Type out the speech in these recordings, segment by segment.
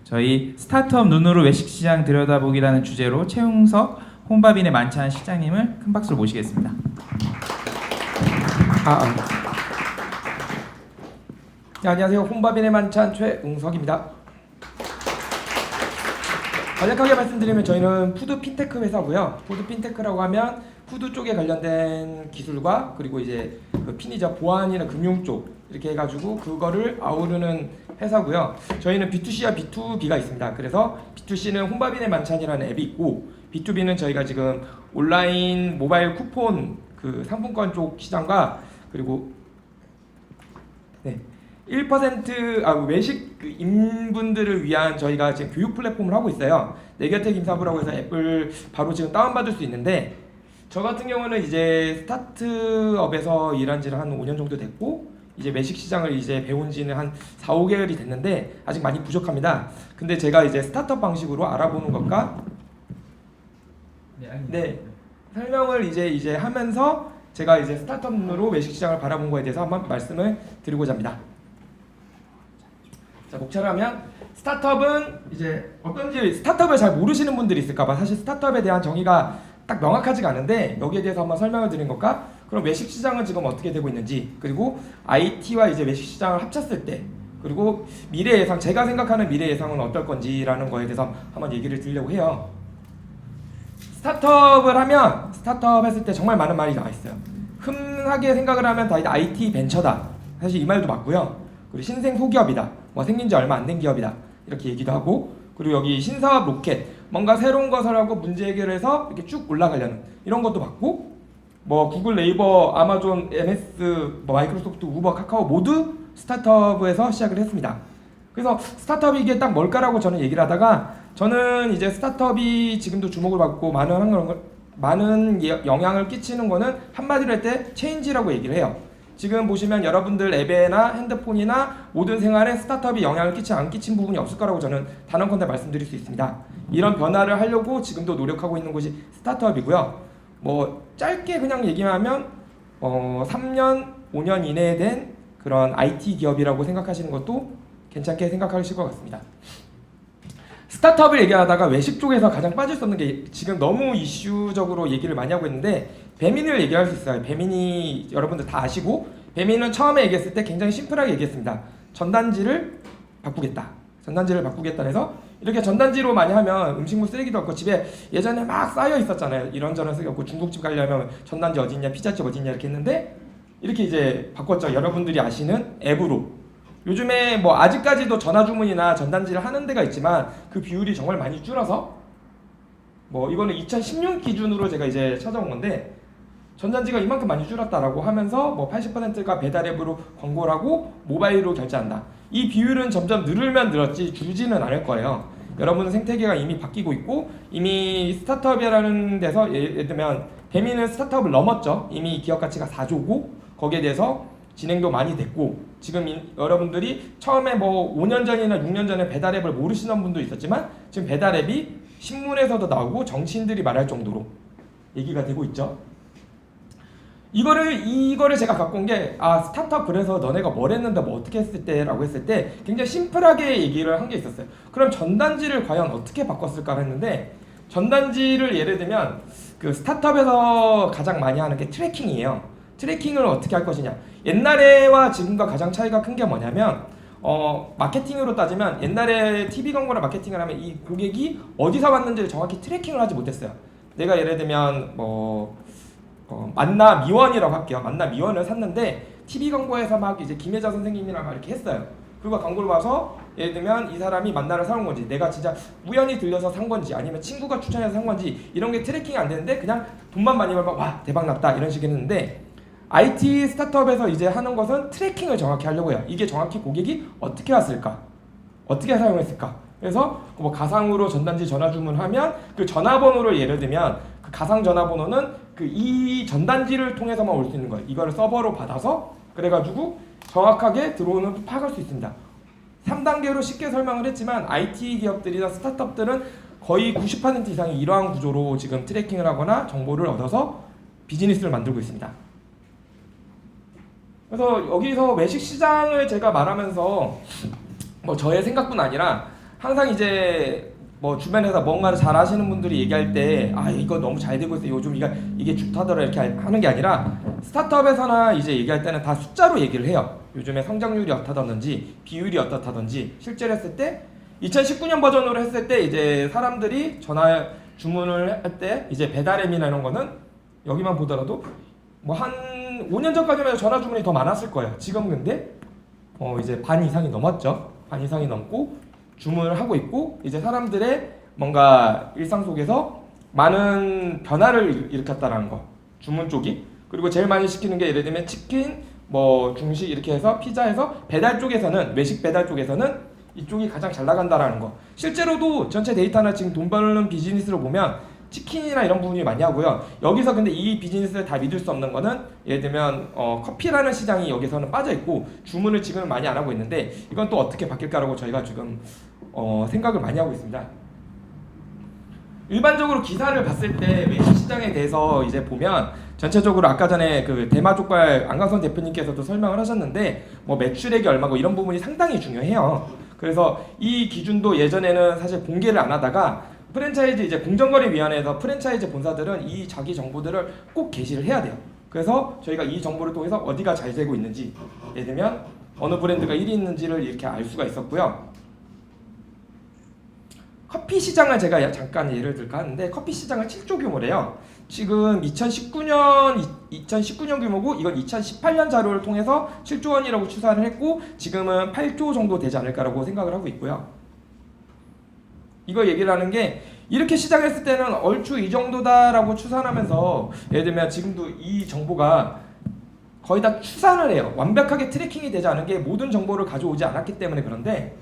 저희 스타트업 눈으로 외식시장 들여다보기라는 주제로 최웅석 혼밥인의 만찬 시장님을 큰 박수로 모시겠습니다. 네, 안녕하세요. 혼밥인의 만찬 최웅석입니다. 간략하게 말씀드리면 저희는 푸드 핀테크 회사고요. 푸드 핀테크라고 하면 푸드 쪽에 관련된 기술과 그리고 이제 그 핀이자 보안이나 금융 쪽 이렇게 해가지고 그거를 아우르는 회사고요. 저희는 B2C와 B2B가 있습니다. 그래서 B2C는 혼밥인의 만찬이라는 앱이 있고 B2B는 저희가 지금 온라인 모바일 쿠폰 그 상품권 쪽 시장과 그리고 1% 외식 그 인분들을 위한 저희가 지금 교육 플랫폼을 하고 있어요. 내 곁에 김사부라고 해서 앱을 바로 지금 다운받을 수 있는데 저 같은 경우는 이제 스타트업에서 일한 지는 한 5년 정도 됐고 이제 외식 시장을 이제 배운 지는 한 4, 5개월이 됐는데 아직 많이 부족합니다. 근데 제가 이제 스타트업 방식으로 알아보는 것과 설명을 이제 하면서 제가 이제 스타트업으로 외식 시장을 바라본 거에 대해서 한번 말씀을 드리고자 합니다. 자, 목차를 하면 스타트업은 이제 어떤지 스타트업을 잘 모르시는 분들이 있을까봐 사실 스타트업에 대한 정의가 딱 명확하지가 않은데 여기에 대해서 한번 설명을 드린 것과 그럼 외식 시장은 지금 어떻게 되고 있는지 그리고 IT와 이제 외식 시장을 합쳤을 때 그리고 미래 예상 제가 생각하는 미래 예상은 어떨 건지라는 거에 대해서 한번 얘기를 드리려고 해요. 스타트업 했을 때 정말 많은 말이 나와 있어요. 흔하게 생각을 하면 다 IT 벤처다. 사실 이 말도 맞고요. 그리고 신생 소기업이다. 뭐 생긴 지 얼마 안 된 기업이다. 이렇게 얘기도 하고 그리고 여기 신사업 로켓 뭔가 새로운 것을 하고 문제 해결을 해서 이렇게 쭉 올라가려는 이런 것도 맞고 뭐 구글, 네이버, 아마존, MS, 뭐 마이크로소프트, 우버, 카카오 모두 스타트업에서 시작을 했습니다. 그래서 스타트업이 이게 딱 뭘까라고 저는 얘기를 하다가 저는 이제 스타트업이 지금도 주목을 받고 많은 영향을 끼치는 거는 한마디로 할 때 체인지라고 얘기를 해요. 지금 보시면 여러분들 앱이나 핸드폰이나 모든 생활에 스타트업이 영향을 안 끼친 부분이 없을 거라고 저는 단언컨대 말씀드릴 수 있습니다. 이런 변화를 하려고 지금도 노력하고 있는 곳이 스타트업이고요. 뭐 짧게 그냥 얘기하면 3년, 5년 이내에 된 그런 IT 기업이라고 생각하시는 것도 괜찮게 생각하실 것 같습니다. 스타트업을 얘기하다가 외식 쪽에서 가장 빠질 수 없는 게 지금 너무 이슈적으로 얘기를 많이 하고 있는데 배민을 얘기할 수 있어요. 배민이 여러분들 다 아시고 배민은 처음에 얘기했을 때 굉장히 심플하게 얘기했습니다. 전단지를 바꾸겠다. 해서 이렇게 전단지로 많이 하면 음식물 쓰레기도 없고 집에 예전에 막 쌓여 있었잖아요. 이런저런 쓰레기 없고 중국집 가려면 전단지 어디 있냐 피자집 어디 있냐 이렇게 했는데 이렇게 이제 바꿨죠. 여러분들이 아시는 앱으로. 요즘에 뭐 아직까지도 전화주문이나 전단지를 하는 데가 있지만 그 비율이 정말 많이 줄어서 뭐 이거는 2016 기준으로 제가 이제 찾아온 건데 전단지가 이만큼 많이 줄었다라고 하면서 뭐 80%가 배달앱으로 광고를 하고 모바일로 결제한다. 이 비율은 점점 늘면 늘었지 줄지는 않을 거예요. 여러분 생태계가 이미 바뀌고 있고 이미 스타트업이라는 데서 예를 들면 배민은 스타트업을 넘었죠. 이미 기업 가치가 4조고 거기에 대해서 진행도 많이 됐고 지금 여러분들이 처음에 뭐 5년 전이나 6년 전에 배달앱을 모르시는 분도 있었지만 지금 배달앱이 신문에서도 나오고 정치인들이 말할 정도로 얘기가 되고 있죠. 이거를 제가 갖고 온 게 스타트업 그래서 너네가 뭘 했는데 뭐 어떻게 했을 때 라고 했을 때 굉장히 심플하게 얘기를 한 게 있었어요. 그럼 전단지를 과연 어떻게 바꿨을까 했는데 전단지를 예를 들면 그 스타트업에서 가장 많이 하는 게 트래킹이에요. 트래킹을 어떻게 할 것이냐. 옛날에와 지금과 가장 차이가 큰 게 뭐냐면 마케팅으로 따지면 옛날에 TV 광고나 마케팅을 하면 이 고객이 어디서 왔는지를 정확히 트래킹을 하지 못했어요. 내가 예를 들면 만나 미원이라고 할게요. 만나 미원을 샀는데 TV 광고에서 막 이제 김혜자 선생님이랑 막 이렇게 했어요. 그리고 광고를 봐서 예를 들면 이 사람이 만나를 사온 건지 내가 진짜 우연히 들려서 산 건지 아니면 친구가 추천해서 산 건지 이런 게 트래킹이 안 되는데 그냥 돈만 많이 벌면 와 대박 났다 이런 식이 했는데 IT 스타트업에서 이제 하는 것은 트래킹을 정확히 하려고 해요. 이게 정확히 고객이 어떻게 왔을까? 어떻게 사용했을까? 그래서 뭐 가상으로 전단지 전화 주문하면 그 전화번호를 예를 들면 그 가상 전화번호는 그 이 전단지를 통해서만 올 수 있는 거예요. 이거를 서버로 받아서 그래가지고 정확하게 들어오는 파악할 수 있습니다. 3단계로 쉽게 설명을 했지만 IT 기업들이나 스타트업들은 거의 90% 이상이 이러한 구조로 지금 트래킹을 하거나 정보를 얻어서 비즈니스를 만들고 있습니다. 그래서 여기서 외식 시장을 제가 말하면서 뭐 저의 생각뿐 아니라 항상 이제 뭐 주변에서 뭔가를 잘 하시는 분들이 얘기할 때 아 이거 너무 잘 되고 있어 요즘 이게 좋다더라 이렇게 하는 게 아니라 스타트업에서나 이제 얘기할 때는 다 숫자로 얘기를 해요. 요즘에 성장률이 어떻다든지 비율이 어떻다든지 실제로 했을 때 2019년 버전으로 했을 때 이제 사람들이 전화 주문을 할 때 이제 배달앱이나 이런 거는 여기만 보더라도 뭐 한 5년 전까지만 전화 주문이 더 많았을 거예요. 지금 근데 이제 반 이상이 넘었죠. 반 이상이 넘고 주문을 하고 있고 이제 사람들의 뭔가 일상 속에서 많은 변화를 일으켰다라는 거. 주문 쪽이. 그리고 제일 많이 시키는 게 예를 들면 치킨, 뭐 중식 이렇게 해서 피자해서 배달 쪽에서는 외식 배달 쪽에서는 이쪽이 가장 잘 나간다라는 거. 실제로도 전체 데이터나 지금 돈 버는 비즈니스로 보면 치킨이나 이런 부분이 많이 하고요. 여기서 근데 이 비즈니스를 다 믿을 수 없는 거는 예를 들면 커피라는 시장이 여기서는 빠져 있고 주문을 지금은 많이 안 하고 있는데 이건 또 어떻게 바뀔까라고 저희가 지금 생각을 많이 하고 있습니다. 일반적으로 기사를 봤을 때 외식 시장에 대해서 이제 보면 전체적으로 아까 전에 그 대마족발 안강선 대표님께서도 설명을 하셨는데 뭐 매출액이 얼마고 이런 부분이 상당히 중요해요. 그래서 이 기준도 예전에는 사실 공개를 안 하다가 프랜차이즈 이제 공정거래위원회에서 프랜차이즈 본사들은 이 자기 정보들을 꼭 게시를 해야 돼요. 그래서 저희가 이 정보를 통해서 어디가 잘 되고 있는지, 예를 들면 어느 브랜드가 1위 있는지를 이렇게 알 수가 있었고요. 커피 시장을 제가 잠깐 예를 들까 하는데 커피 시장은 7조 규모래요. 지금 2019년 규모고 이건 2018년 자료를 통해서 7조 원이라고 추산을 했고 지금은 8조 정도 되지 않을까라고 생각을 하고 있고요. 이거 얘기를 하는 게 이렇게 시작했을 때는 얼추 이 정도다라고 추산하면서 예를 들면 지금도 이 정보가 거의 다 추산을 해요. 완벽하게 트래킹이 되지 않은 게 모든 정보를 가져오지 않았기 때문에 그런데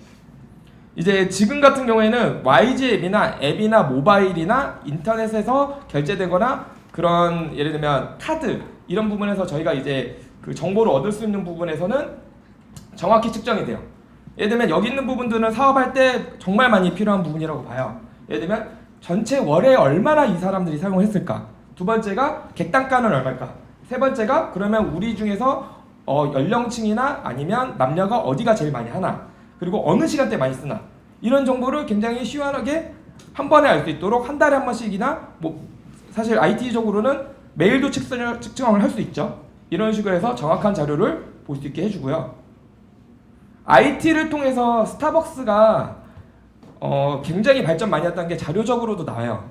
이제 지금 같은 경우에는 YG 앱이나 모바일이나 인터넷에서 결제되거나 그런 예를 들면 카드 이런 부분에서 저희가 이제 그 정보를 얻을 수 있는 부분에서는 정확히 측정이 돼요. 예를 들면 여기 있는 부분들은 사업할 때 정말 많이 필요한 부분이라고 봐요. 예를 들면 전체 월에 얼마나 이 사람들이 사용을 했을까. 두 번째가 객단가는 얼마일까. 세 번째가 그러면 우리 중에서 연령층이나 아니면 남녀가 어디가 제일 많이 하나. 그리고 어느 시간대 많이 쓰나. 이런 정보를 굉장히 시원하게 한 번에 알 수 있도록 한 달에 한 번씩이나 뭐 사실 IT적으로는 매일도 측정을 할 수 있죠. 이런 식으로 해서 정확한 자료를 볼 수 있게 해주고요. IT를 통해서 스타벅스가 굉장히 발전 많이 했다는 게 자료적으로도 나와요.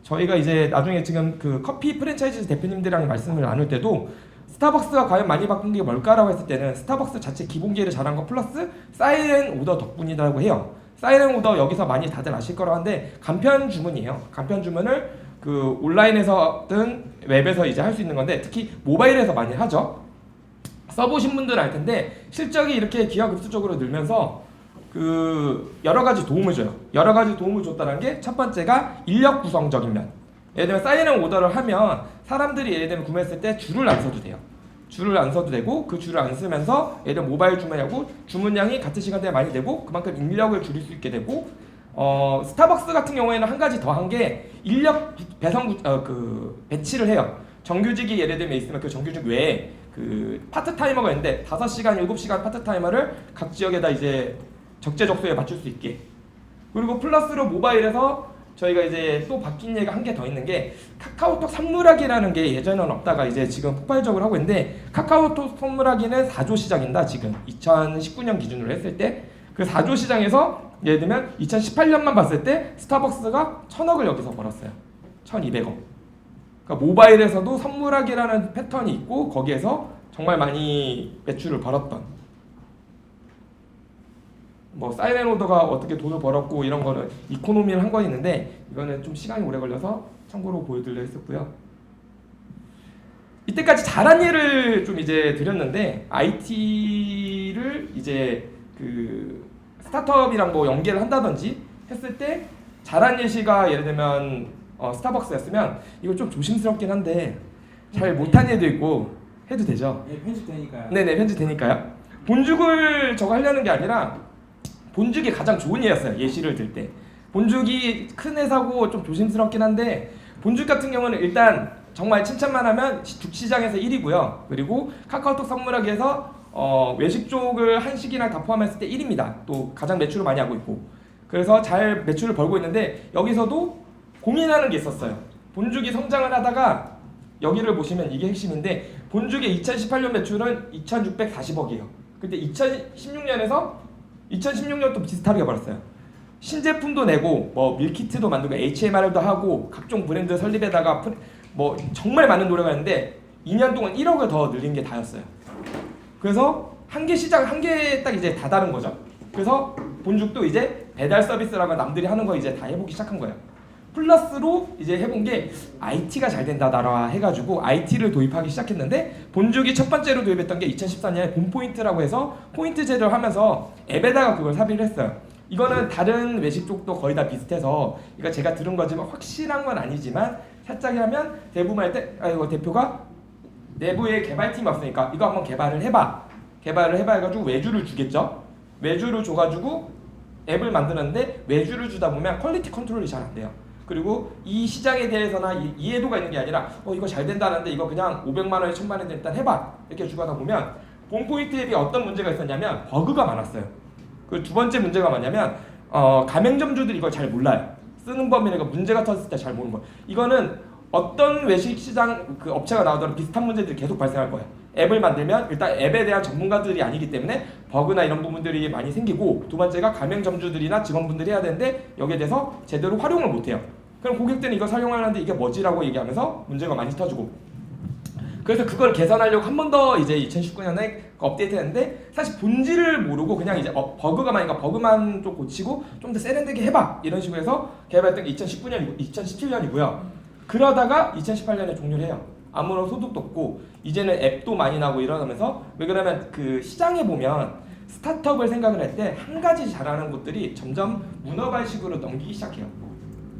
저희가 이제 나중에 지금 그 커피 프랜차이즈 대표님들이랑 말씀을 나눌 때도 스타벅스가 과연 많이 바꾼 게 뭘까라고 했을 때는 스타벅스 자체 기본기를 잘한 거 플러스 사이렌 오더 덕분이라고 해요. 사이렌 오더 여기서 많이 다들 아실 거라고 하는데 간편 주문이에요. 간편 주문을 그 온라인에서든 웹에서 이제 할 수 있는 건데 특히 모바일에서 많이 하죠. 써보신 분들은 알 텐데 실적이 이렇게 기하급수적으로 늘면서 그 여러 가지 도움을 줘요. 여러 가지 도움을 줬다는 게 첫 번째가 인력 구성적인 면. 예를 들면 사이렌 오더를 하면 사람들이 예를 들면 구매했을 때 줄을 안 서도 돼요. 줄을 안 서도 되고 그 줄을 안 쓰면서 예를 들면 모바일 주문하고 주문량이 같은 시간대에 많이 되고 그만큼 인력을 줄일 수 있게 되고 스타벅스 같은 경우에는 한 가지 더 한 게 인력 배치를 해요. 정규직이 예를 들면 있으면 그 정규직 외에 그 파트타이머가 있는데 5시간, 7시간 파트타이머를 각 지역에다 이제 적재적소에 맞출 수 있게. 그리고 플러스로 모바일에서 저희가 이제 또 바뀐 얘기가 한 개 더 있는 게 카카오톡 선물하기라는 게 예전에는 없다가 이제 지금 폭발적으로 하고 있는데 카카오톡 선물하기는 4조 시장인다. 지금 2019년 기준으로 했을 때 그 4조 시장에서 예를 들면 2018년만 봤을 때 스타벅스가 1,000억을 여기서 벌었어요. 1,200억. 그러니까 모바일에서도 선물하기라는 패턴이 있고 거기에서 정말 많이 매출을 벌었던 뭐 사이렌 오더가 어떻게 돈을 벌었고 이런 거는 이코노미를 한 건 있는데 이거는 좀 시간이 오래 걸려서 참고로 보여드리려 했었고요. 이때까지 잘한 예를 좀 이제 드렸는데 IT를 이제 그 스타트업이랑 뭐 연계를 한다든지 했을 때 잘한 예시가 예를 들면 스타벅스였으면 이거 좀 조심스럽긴 한데 잘 못한 예도 있고 해도 되죠? 네, 편집되니까요. 네네 편집되니까요. 본죽을 저거 하려는 게 아니라 본죽이 가장 좋은 예였어요. 예시를 들 때 본죽이 큰 회사고 좀 조심스럽긴 한데 본죽 같은 경우는 일단 정말 칭찬만 하면 죽시장에서 1위고요. 그리고 카카오톡 선물하기에서 외식 쪽을 한식이랑 다 포함했을 때 1위입니다. 또 가장 매출을 많이 하고 있고 그래서 잘 매출을 벌고 있는데 여기서도 고민하는 게 있었어요. 본죽이 성장을 하다가 여기를 보시면 이게 핵심인데 본죽의 2018년 매출은 2,640억이에요. 근데 2016년에서 2016년도 비슷하게 벌었어요. 신제품도 내고 뭐 밀키트도 만들고 HMR도 하고 각종 브랜드 설립에다가 뭐 정말 많은 노력을 했는데 2년 동안 1억을 더 늘린 게 다였어요. 그래서 한 개 딱 이제 다 다른 거죠. 그래서 본죽도 이제 배달 서비스라고 남들이 하는 거 이제 다 해보기 시작한 거예요. 플러스로 이제 해본 게 IT가 잘 된다더라 해가지고 IT를 도입하기 시작했는데 본죽이 첫 번째로 도입했던 게 2014년에 본포인트라고 해서 포인트 제도를 하면서 앱에다가 그걸 삽입을 했어요. 이거는 다른 외식 쪽도 거의 다 비슷해서 이거 제가 들은 거지만 확실한 건 아니지만 살짝 하면 대부분 이거 대표가 내부에 개발팀이 없으니까 이거 한번 개발을 해봐 해가지고 외주를 주겠죠. 외주를 줘가지고 앱을 만드는데 외주를 주다 보면 퀄리티 컨트롤이 잘 안 돼요. 그리고 이 시장에 대해서나 이해도가 있는 게 아니라 이거 잘 된다는데 이거 그냥 500만 원에 1000만 원에 일단 해봐 이렇게 주거나 보면 본포인트 앱이 어떤 문제가 있었냐면 버그가 많았어요. 그 두 번째 문제가 뭐냐면 가맹점주들이 이걸 잘 몰라요. 쓰는 범위가 문제가 터졌을 때 잘 모르는 거예요. 이거는 어떤 외식 시장 그 업체가 나오더라도 비슷한 문제들이 계속 발생할 거예요. 앱을 만들면 일단 앱에 대한 전문가들이 아니기 때문에 버그나 이런 부분들이 많이 생기고 두 번째가 가맹점주들이나 직원분들이 해야 되는데 여기에 대해서 제대로 활용을 못해요. 그럼 고객들은 이거 사용하는데 이게 뭐지라고 얘기하면서 문제가 많이 터지고 그래서 그걸 개선하려고 한 번 더 이제 2019년에 업데이트했는데 사실 본질을 모르고 그냥 이제 버그가 많으니까 버그만 좀 고치고 좀 더 세련되게 해봐 이런 식으로 해서 개발했던 게 2017년이고요. 그러다가 2018년에 종료를 해요. 아무런 소득도 없고 이제는 앱도 많이 나오고 이러면서 왜 그러면 그 시장에 보면 스타트업을 생각을 할 때 한 가지 잘하는 곳들이 점점 문어발식으로 넘기기 시작해요.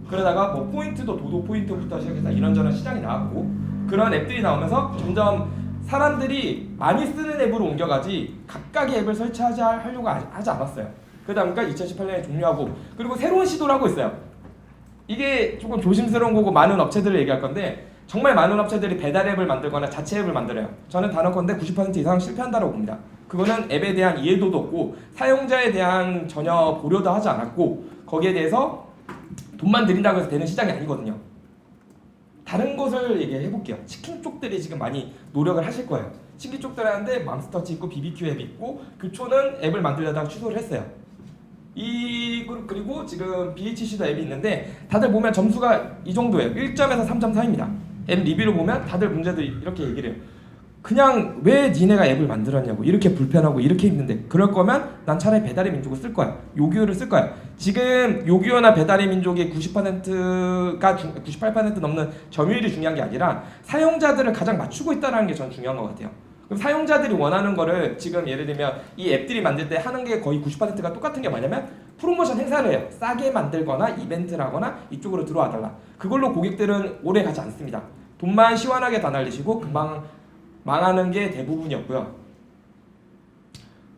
그러다가 뭐 포인트도 도도 포인트부터 시작해서 이런저런 시장이 나왔고 그런 앱들이 나오면서 점점 사람들이 많이 쓰는 앱으로 옮겨가지 각각의 앱을 설치하려고 하지 않았어요. 그러다 보니까 2018년에 종료하고 그리고 새로운 시도를 하고 있어요. 이게 조금 조심스러운 거고 많은 업체들을 얘기할 건데 정말 많은 업체들이 배달 앱을 만들거나 자체 앱을 만들어요. 저는 단언컨대 90% 이상 실패한다고 봅니다. 그거는 앱에 대한 이해도도 없고 사용자에 대한 전혀 고려도 하지 않았고 거기에 대해서 돈만 들인다고 해서 되는 시장이 아니거든요. 다른 것을 얘기해 볼게요. 치킨 쪽들이 지금 많이 노력을 하실 거예요. 치킨 쪽들 하는데 맘스터치 있고 BBQ 앱 있고 교초는 앱을 만들려다가 취소를 했어요. 그리고 지금 BHC도 앱이 있는데 다들 보면 점수가 이 정도예요. 1점에서 3.4입니다. 앱 리뷰를 보면 다들 문제들이 이렇게 얘기를 해요. 그냥 왜 니네가 앱을 만들었냐고 이렇게 불편하고 이렇게 힘든데 그럴 거면 난 차라리 배달의 민족을 쓸 거야. 요기요를 쓸 거야. 지금 요기요나 배달의 민족의 90%가 98% 넘는 점유율이 중요한 게 아니라 사용자들을 가장 맞추고 있다는 게 전 중요한 것 같아요. 그럼 사용자들이 원하는 거를 지금 예를 들면 이 앱들이 만들 때 하는 게 거의 90%가 똑같은 게 뭐냐면 프로모션 행사를 해요. 싸게 만들거나 이벤트를 하거나 이쪽으로 들어와 달라. 그걸로 고객들은 오래 가지 않습니다. 돈만 시원하게 다 날리시고 금방 망하는 게 대부분이었고요.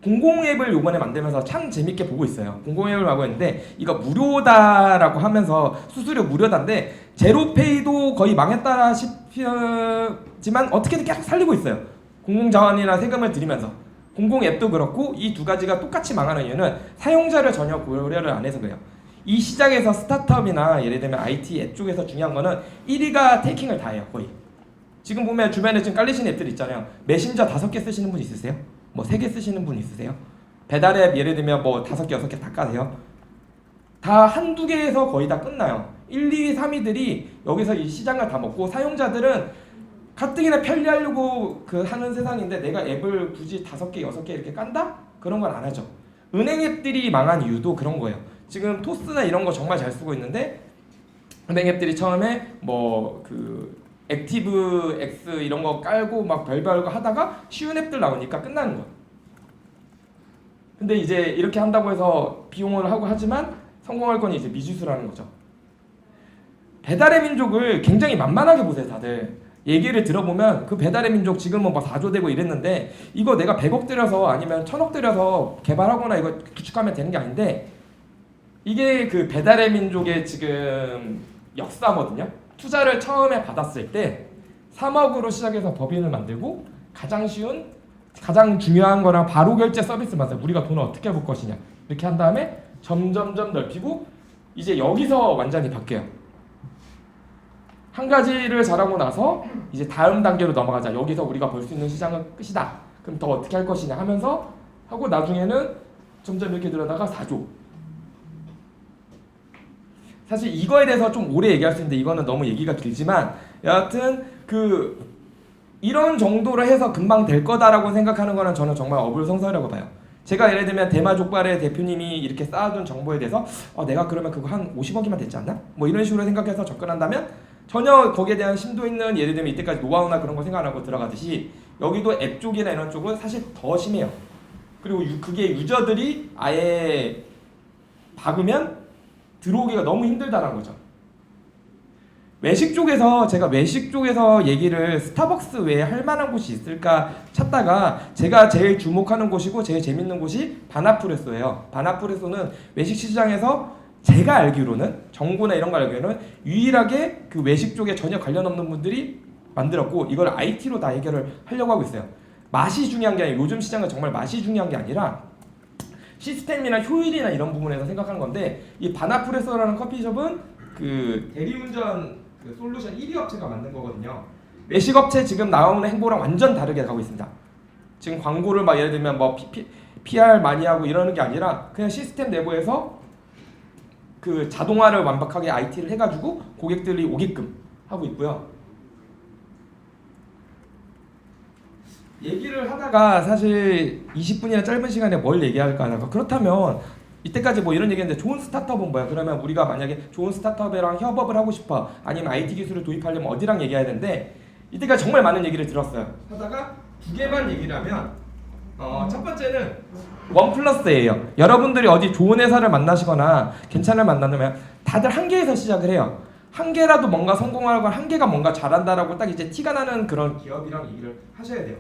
공공앱을 요번에 만들면서 참 재밌게 보고 있어요. 공공앱을 하고 있는데 이거 무료다라고 하면서 수수료 무료다인데 제로페이도 거의 망했다 싶지만 어떻게든 계속 살리고 있어요. 공공자원이나 세금을 들이면서 공공앱도 그렇고 이 두 가지가 똑같이 망하는 이유는 사용자를 전혀 고려를 안 해서 그래요. 이 시장에서 스타트업이나 예를 들면 IT 앱 쪽에서 중요한 거는 1위가 테이킹을 다 해요. 거의. 지금 보면 주변에 지금 깔리시는 앱들 있잖아요. 메신저 5개 쓰시는 분 있으세요? 뭐 3개 쓰시는 분 있으세요? 배달앱 예를 들면 뭐 5개, 6개 다 까세요? 다 한두 개에서 거의 다 끝나요. 1, 2, 3위들이 여기서 이 시장을 다 먹고 사용자들은 가뜩이나 편리하려고 하는 세상인데 내가 앱을 굳이 5개, 6개 이렇게 깐다? 그런 건 안 하죠. 은행 앱들이 망한 이유도 그런 거예요. 지금 토스나 이런 거 정말 잘 쓰고 있는데 은행 앱들이 처음에 뭐 액티브 X 이런 거 깔고 막 별별 거 하다가 쉬운 앱들 나오니까 끝나는 거예요. 근데 이제 이렇게 한다고 해서 비용을 하고 하지만 성공할 건 이제 미지수라는 거죠. 배달의 민족을 굉장히 만만하게 보세요, 다들. 얘기를 들어보면 그 배달의 민족 지금은 막 4조 되고 이랬는데 이거 내가 100억 들여서 아니면 1000억 들여서 개발하거나 이거 구축하면 되는 게 아닌데 이게 그 배달의 민족의 지금 역사거든요. 투자를 처음에 받았을 때 3억으로 시작해서 법인을 만들고 가장 쉬운 가장 중요한 거랑 바로 결제 서비스 만들어 우리가 돈을 어떻게 벌 것이냐 이렇게 한 다음에 점점점 넓히고 이제 여기서 완전히 바뀌어요. 한 가지를 잘하고 나서 이제 다음 단계로 넘어가자. 여기서 우리가 볼 수 있는 시장은 끝이다. 그럼 더 어떻게 할 것이냐 하면서 하고 나중에는 점점 이렇게 들어다가 4조. 사실 이거에 대해서 좀 오래 얘기할 수 있는데 이거는 너무 얘기가 길지만 여하튼 이런 정도로 해서 금방 될 거다라고 생각하는 거는 저는 정말 어불성설이라고 봐요. 제가 예를 들면 대마족발의 대표님이 이렇게 쌓아둔 정보에 대해서 내가 그러면 그거 한 50억이면 됐지 않나? 뭐 이런 식으로 생각해서 접근한다면 전혀 거기에 대한 심도 있는 예를 들면 이때까지 노하우나 그런 거 생각 안 하고 들어가듯이 여기도 앱 쪽이나 이런 쪽은 사실 더 심해요. 그리고 그게 유저들이 아예 박으면 들어오기가 너무 힘들다는 거죠. 외식 쪽에서 얘기를 스타벅스 외에 할 만한 곳이 있을까 찾다가 제가 제일 주목하는 곳이고 제일 재밌는 곳이 바나프레소예요. 바나프레소는 외식 시장에서 제가 알기로는 정보나 이런 걸 알기로는 유일하게 그 외식 쪽에 전혀 관련 없는 분들이 만들었고 이걸 IT로 다 해결을 하려고 하고 있어요. 맛이 중요한 게 아니라 요즘 시장은 정말 맛이 중요한 게 아니라 시스템이나 효율이나 이런 부분에서 생각하는 건데 이 바나프레소라는 커피숍은 그 대리운전 그 솔루션 1위 업체가 만든 거거든요. 외식 업체 지금 나오는 행보랑 완전 다르게 가고 있습니다. 지금 광고를 막 예를 들면 뭐 PR 많이 하고 이러는 게 아니라 그냥 시스템 내부에서 그 자동화를 완벽하게 IT를 해가지고 고객들이 오게끔 하고 있고요. 얘기를 하다가 사실 20분이나 짧은 시간에 뭘 얘기할까 하다가 그렇다면 이때까지 뭐 이런 얘기했는데 좋은 스타트업은 뭐야? 그러면 우리가 만약에 좋은 스타트업이랑 협업을 하고 싶어 아니면 IT 기술을 도입하려면 어디랑 얘기해야 되는데 이때까지 정말 많은 얘기를 들었어요. 하다가 두 개만 얘기를 하면 첫 번째는 원 플러스예요. 여러분들이 어디 좋은 회사를 만나시거나 괜찮은 만나면 다들 한 개에서 시작을 해요. 한 개라도 뭔가 성공하고 한 개가 뭔가 잘한다라고 딱 이제 티가 나는 그런 기업이랑 얘기를 하셔야 돼요.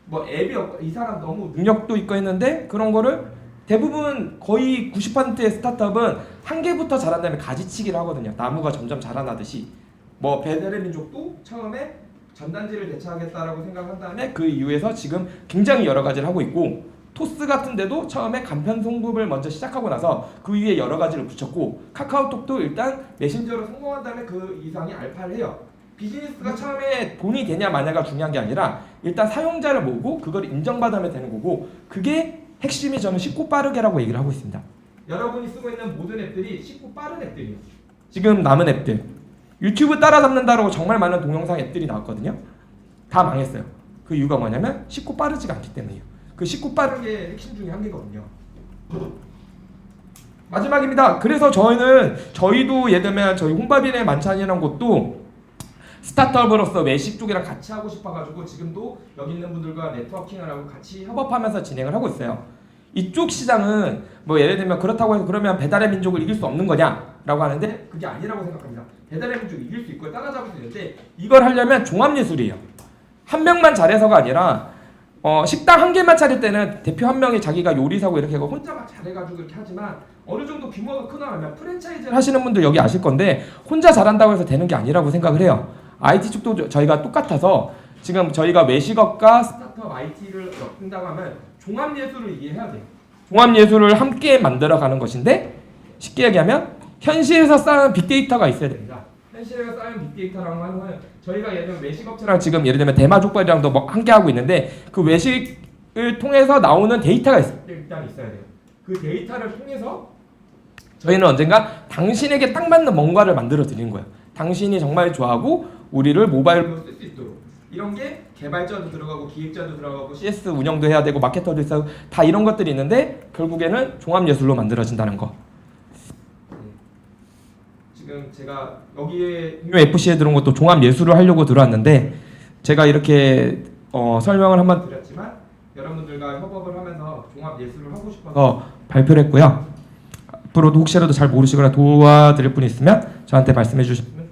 뭐 앱이 없고 이 사람 너무 능력도 있고 했는데 그런 거를 대부분 거의 90%의 스타트업은 한 개부터 잘한다면 가지치기를 하거든요. 나무가 점점 자라나듯이. 뭐 배달의 민족도 처음에 전단지를 대체하겠다라고 생각한 다음에 그 이후에서 지금 굉장히 여러 가지를 하고 있고 토스 같은 데도 처음에 간편 송급을 먼저 시작하고 나서 그 위에 여러 가지를 붙였고 카카오톡도 일단 메신저로 성공한 다음에 그 이상이 알파를 해요. 비즈니스가 처음에 돈이 되냐 마냐가 중요한 게 아니라 일단 사용자를 모으고 그걸 인정받으면 되는 거고 그게 핵심이 저는 쉽고 빠르게라고 얘기를 하고 있습니다. 여러분이 쓰고 있는 모든 앱들이 쉽고 빠른 앱들이에요. 지금 남은 앱들 유튜브 따라잡는다라고 정말 많은 동영상 앱들이 나왔거든요. 다 망했어요. 그 이유가 뭐냐면 쉽고 빠르지가 않기 때문이에요. 그 쉽고 빠른 게 핵심 중에 한 개거든요. 마지막입니다. 그래서 저희도 예를 들면 저희 홍바빈의 만찬이라는 곳도 스타트업으로서 외식 쪽이랑 같이 하고 싶어가지고 지금도 여기 있는 분들과 네트워킹을 하고 같이 협업하면서 진행을 하고 있어요. 이쪽 시장은 뭐 예를 들면 그렇다고 해서 그러면 배달의 민족을 이길 수 없는 거냐라고 하는데 그게 아니라고 생각합니다. 배달의 민족 이길 수 있고 따라잡을 수 있는데 이걸 하려면 종합예술이에요. 한 명만 잘해서가 아니라 식당 한 개만 차릴 때는 대표 한 명이 자기가 요리사고 이렇게 하고 혼자 막 잘해가지고 이렇게 하지만 어느 정도 규모가 크나면 프랜차이즈를 하시는 분들 여기 아실 건데 혼자 잘한다고 해서 되는 게 아니라고 생각을 해요. IT 쪽도 저희가 똑같아서 지금 저희가 외식업과 스타트업 IT를 엮는다고 하면 종합예술을 이해해야 돼요. 종합예술을 함께 만들어가는 것인데 쉽게 얘기하면 현실에서 쌓은 빅데이터가 있어야 됩니다. 현실에서 쌓인 빅데이터라고 하는 건 저희가 예를 들면 외식업체랑 지금 예를 들면 대마족발이랑도 뭐 함께 하고 있는데 그 외식을 통해서 나오는 데이터가 일단 있어야 돼요. 그 데이터를 통해서 저희는 언젠가 당신에게 딱 맞는 뭔가를 만들어 드리는 거예요. 당신이 정말 좋아하고 우리를 모바일로 쓸 수 있도록 이런 게 개발자도 들어가고 기획자도 들어가고 CS 운영도 해야 되고 마케터도 있어요. 다 이런 것들이 있는데 결국에는 종합예술로 만들어진다는 거. 지금 제가 여기에 FC에 들어온 것도 종합예술을 하려고 들어왔는데 제가 이렇게 설명을 한번 드렸지만 여러분들과 협업을 하면서 종합예술을 하고 싶어서 발표를 했고요. 앞으로도 혹시라도 잘 모르시거나 도와드릴 분이 있으면 저한테 말씀해 주시면